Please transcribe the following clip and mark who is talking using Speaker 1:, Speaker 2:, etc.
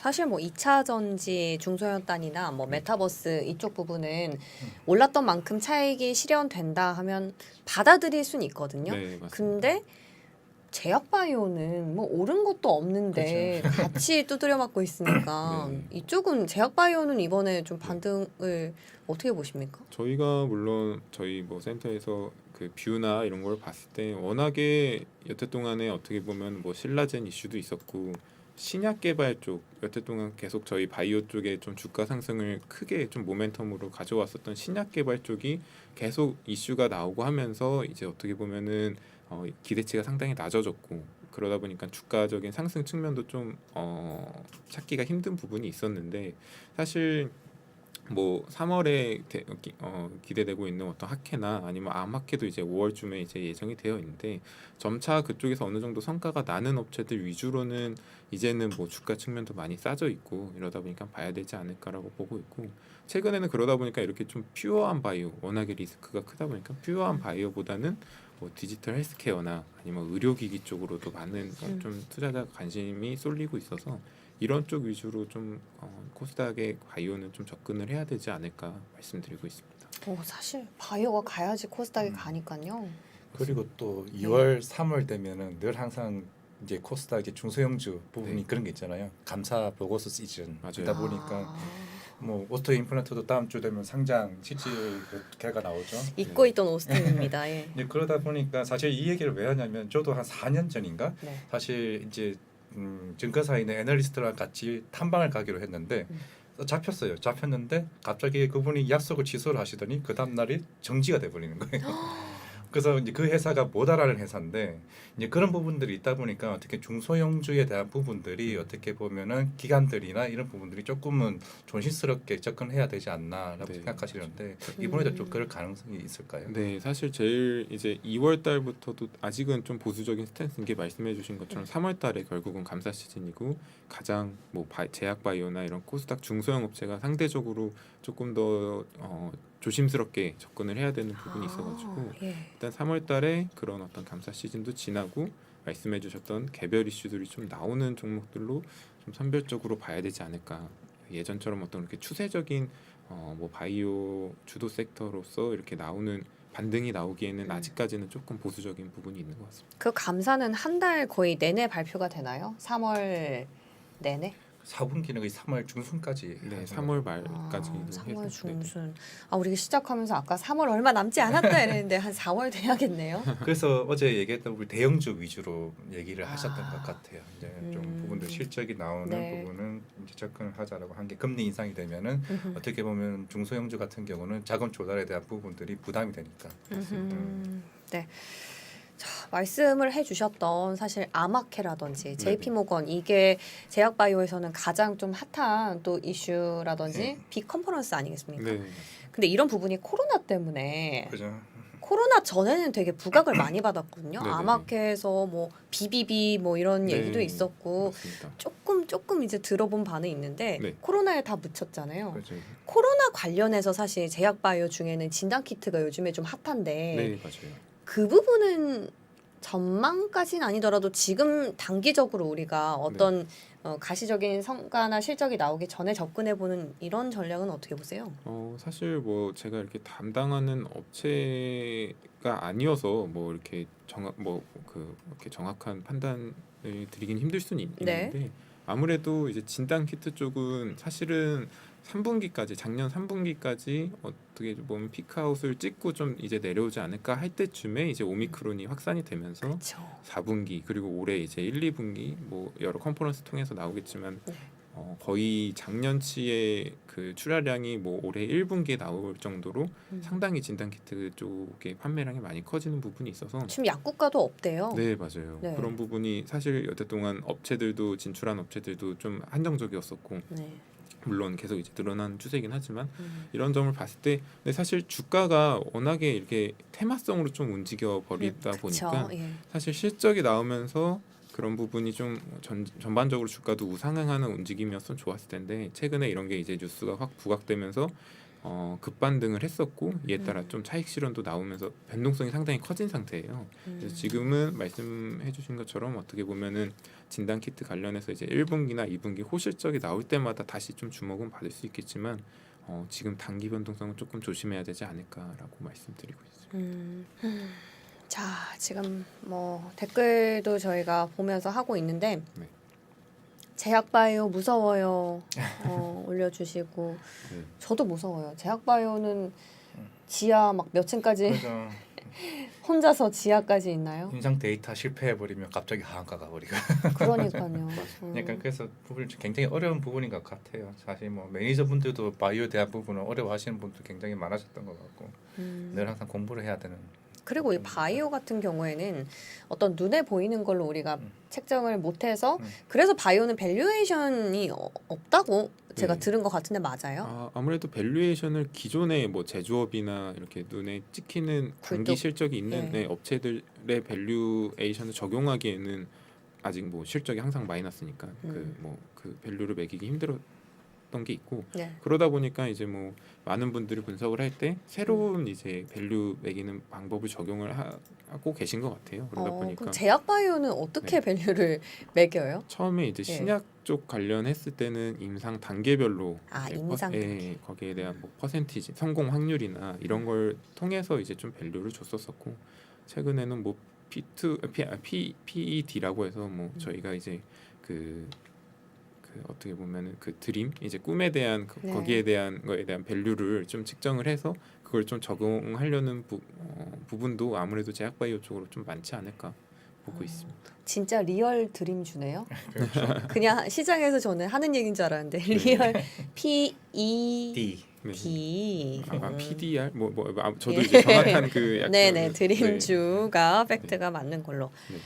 Speaker 1: 사실 뭐 2차 전지 중소형단이나 뭐 메타버스 이쪽 부분은 올랐던 만큼 차익이 실현된다 하면 받아들일 수는 있거든요.
Speaker 2: 네, 맞습니다.
Speaker 1: 근데 제약바이오는 뭐 오른 것도 없는데 같이 두드려 맞고 있으니까
Speaker 2: 네.
Speaker 1: 이쪽은 제약바이오는 이번에 좀 반등을 어떻게 보십니까?
Speaker 2: 저희가 물론 저희 뭐 센터에서 그 뷰나 이런 걸 봤을 때 워낙에 여태 동안에 어떻게 보면 뭐 신라젠 이슈도 있었고 신약 개발 쪽 여태 동안 계속 저희 바이오 쪽에 좀 주가 상승을 크게 좀 모멘텀으로 가져왔었던 신약 개발 쪽이 계속 이슈가 나오고 하면서 이제 어떻게 보면은 기대치가 상당히 낮아졌고 그러다 보니까 주가적인 상승 측면도 좀 찾기가 힘든 부분이 있었는데 사실 뭐 3월에 기대되고 있는 어떤 학회나 아니면 암학회도 이제 5월쯤에 이제 예정이 되어 있는데 점차 그쪽에서 어느 정도 성과가 나는 업체들 위주로는 이제는 뭐 주가 측면도 많이 싸져 있고 이러다 보니까 봐야 되지 않을까라고 보고 있고 최근에는 그러다 보니까 이렇게 좀 퓨어한 바이오 워낙에 리스크가 크다 보니까 퓨어한 바이오보다는 뭐 디지털 헬스케어나 아니면 의료기기 쪽으로도 많은 좀 투자자 관심이 쏠리고 있어서 이런 쪽 위주로 좀 코스닥의 바이오는 좀 접근을 해야 되지 않을까 말씀드리고 있습니다.
Speaker 1: 사실 바이오가 가야지 코스닥이 가니까요.
Speaker 3: 그리고 또 2월, 3월 되면은 늘 항상 이제 코스닥의 중소형주 부분이
Speaker 2: 네.
Speaker 3: 그런 게 있잖아요. 감사 보고서 시즌이다
Speaker 2: 맞아요.
Speaker 3: 보니까 뭐 오토 임플란트도 다음 주 되면 상장 실질 결과 나오죠.
Speaker 1: 잊고 있던 오스틴입니다. 예.
Speaker 3: 이제 그러다 보니까 사실 이 얘기를 왜 하냐면 저도 한 4년 전인가
Speaker 1: 네.
Speaker 3: 사실 이제 증권사에 있는 애널리스트랑 같이 탐방을 가기로 했는데 잡혔어요. 잡혔는데 갑자기 그분이 약속을 취소를 하시더니 그 다음 날이 정지가 돼 버리는 거예요. 그래서 이제 그 회사가 모다라는 회사인데 이제 그런 부분들이 있다 보니까 어떻게 중소형주에 대한 부분들이 어떻게 보면은 기관들이나 이런 부분들이 조금은 조심스럽게 접근해야 되지 않나라고
Speaker 2: 네.
Speaker 3: 생각하시는데 이번에도 좀 그럴 가능성이 있을까요?
Speaker 2: 네, 사실 제일 이제 2월 달부터도 아직은 좀 보수적인 스탠스인 게 말씀해주신 것처럼 3월 달에 결국은 감사 시즌이고 가장 뭐 제약 바이오나 이런 코스닥 중소형 업체가 상대적으로 조금 더 조심스럽게 접근을 해야 되는 부분이 있어가지고
Speaker 1: 예.
Speaker 2: 일단 3월 달에 그런 어떤 감사 시즌도 지나고 말씀해주셨던 개별 이슈들이 좀 나오는 종목들로 좀 선별적으로 봐야 되지 않을까. 예전처럼 어떤 이렇게 추세적인 뭐 바이오 주도 섹터로서 이렇게 나오는 반등이 나오기에는 아직까지는 조금 보수적인 부분이 있는 것 같습니다.
Speaker 1: 그 감사는 한 달 거의 내내 발표가 되나요? 3월 내내?
Speaker 3: 4분기는 거의 3월 중순까지
Speaker 2: 네,
Speaker 3: 하는
Speaker 2: 3월 말까지도
Speaker 1: 3월
Speaker 2: 해서
Speaker 1: 중순. 우리가 시작하면서 아까 3월 얼마 남지 않았다 이랬는데 한 4월 돼야겠네요.
Speaker 3: 그래서 어제 얘기했던 우리 대형주 위주로 얘기를 하셨던 것 같아요. 이제 좀
Speaker 1: 음.
Speaker 3: 부분들 실적이 나오는
Speaker 1: 네.
Speaker 3: 부분은 이제 접근을 하자라고 한 게 금리 인상이 되면은 어떻게 보면 중소형주 같은 경우는 자금 조달에 대한 부분들이 부담이 되니까.
Speaker 1: 네. 자, 말씀을 해주셨던 사실 아마케라든지 JP모건 이게 제약바이오에서는 가장 좀 핫한 또 이슈라든지 빅 컨퍼런스 아니겠습니까?
Speaker 2: 네.
Speaker 1: 근데 이런 부분이 코로나 때문에
Speaker 3: 그죠?
Speaker 1: 코로나 전에는 되게 부각을 많이 받았거든요.
Speaker 2: 네네네.
Speaker 1: 아마케에서 뭐 BBB 뭐 이런
Speaker 2: 네,
Speaker 1: 얘기도 있었고
Speaker 2: 맞습니다.
Speaker 1: 조금 이제 들어본 바는 있는데
Speaker 2: 네.
Speaker 1: 코로나에 다 묻혔잖아요.
Speaker 2: 그렇죠.
Speaker 1: 코로나 관련해서 사실 제약바이오 중에는 진단키트가 요즘에 좀 핫한데
Speaker 2: 네, 맞아요.
Speaker 1: 그 부분은 전망까지는 아니더라도 지금 단기적으로 우리가 어떤 가시적인 성과나 실적이 나오기 전에 접근해보는 이런 전략은 어떻게 보세요?
Speaker 2: 사실 뭐 제가 이렇게 담당하는 업체가 아니어서 뭐 이렇게 이렇게 정확한 판단을 드리긴 힘들 수는
Speaker 1: 네.
Speaker 2: 있는데 아무래도 이제 진단 키트 쪽은 사실은 3분기까지 작년 3분기까지 어떻게 보면 피크아웃을 찍고 좀 이제 내려오지 않을까 할 때쯤에 이제 오미크론이 확산이 되면서
Speaker 1: 그렇죠.
Speaker 2: 4분기 그리고 올해 이제 1, 2분기 뭐 여러 컨퍼런스 통해서 나오겠지만
Speaker 1: 네.
Speaker 2: 거의 작년치의 그 출하량이 뭐 올해 1분기에 나올 정도로 상당히 진단 키트 쪽의 판매량이 많이 커지는 부분이 있어서
Speaker 1: 지금 약국가도 없대요.
Speaker 2: 네, 맞아요.
Speaker 1: 네.
Speaker 2: 그런 부분이 사실 여태 동안 업체들도 진출한 업체들도 좀 한정적이었었고
Speaker 1: 네.
Speaker 2: 물론 계속 이제 늘어나는 추세이긴 하지만 이런 점을 봤을 때 근데 사실 주가가 워낙에 이렇게 테마성으로 좀 움직여 버리다 보니까
Speaker 1: 예.
Speaker 2: 사실 실적이 나오면서 그런 부분이 좀 전반적으로 주가도 우상향하는 움직임이었으면 좋았을 텐데 최근에 이런 게 이제 뉴스가 확 부각되면서 급반등을 했었고 이에 따라 좀 차익 실현도 나오면서 변동성이 상당히 커진 상태예요. 그래서 지금은 말씀해주신 것처럼 어떻게 보면은 진단 키트 관련해서 이제 1분기나 2분기 호실적이 나올 때마다 다시 좀 주목은 받을 수 있겠지만 지금 단기 변동성은 조금 조심해야 되지 않을까라고 말씀드리고 있습니다.
Speaker 1: 자, 지금 뭐 댓글도 저희가 보면서 하고 있는데
Speaker 2: 네.
Speaker 1: 제약바이오 무서워요. 올려주시고
Speaker 2: 네.
Speaker 1: 저도 무서워요. 제약바이오는 지하 막 몇 층까지
Speaker 3: 그래서
Speaker 1: 혼자서 지하까지 있나요?
Speaker 3: 임상 데이터 실패해버리면 갑자기 하한가 가버리고.
Speaker 1: 그러니까요.
Speaker 3: 그러니까 그래서 부분이 굉장히 어려운 부분인 것 같아요. 사실 뭐 매니저분들도 바이오에 대한 부분을 어려워하시는 분도 굉장히 많으셨던 것 같고 늘 항상 공부를 해야 되는.
Speaker 1: 그리고 이 바이오 같은 경우에는 어떤 눈에 보이는 걸로 우리가 책정을 못해서 그래서 바이오는 밸류에이션이 없다고 제가
Speaker 2: 네.
Speaker 1: 들은 것 같은데 맞아요?
Speaker 2: 아무래도 밸류에이션을 기존의 뭐 제조업이나 이렇게 눈에 찍히는 단기
Speaker 1: 굴뚝.
Speaker 2: 실적이 있는
Speaker 1: 네.
Speaker 2: 업체들의 밸류에이션을 적용하기에는 아직 뭐 실적이 항상 마이너스니까 그 밸류를 매기기 힘들었던 게 있고
Speaker 1: 네.
Speaker 2: 그러다 보니까 이제 뭐 많은 분들이 분석을 할 때 새로운 이제 밸류 매기는 방법을 적용을 하고 계신 것 같아요. 그러다 보니까
Speaker 1: 그럼 제약바이오는 어떻게 밸류를 매겨요?
Speaker 2: 처음에 이제
Speaker 1: 예.
Speaker 2: 신약 쪽 관련했을 때는 임상 단계별로
Speaker 1: 아,
Speaker 2: 이제
Speaker 1: 임상 단계.
Speaker 2: 거기에 대한 뭐 퍼센티지 성공 확률이나 이런 걸 통해서 이제 좀 밸류를 줬었었고 최근에는 뭐 PED라고 해서 뭐 저희가 이제 그 어떻게 보면은 그 드림 이제 꿈에 대한
Speaker 1: 네.
Speaker 2: 거기에 대한 거에 대한 밸류를 좀 측정을 해서 그걸 좀 적용하려는 부분도 아무래도 제약바이오 쪽으로 좀 많지 않을까 보고 있습니다.
Speaker 1: 진짜 리얼 드림주네요.
Speaker 3: 그렇죠.
Speaker 1: 그냥 시장에서 저는 하는 얘기인 줄 알았는데 리얼 PED
Speaker 3: D.
Speaker 2: 네.
Speaker 1: 음.
Speaker 2: PDR 저도
Speaker 1: 예.
Speaker 2: 이제 정확한 그 약간
Speaker 1: 네네 드림주가 팩트가 맞는 걸로.
Speaker 2: 네.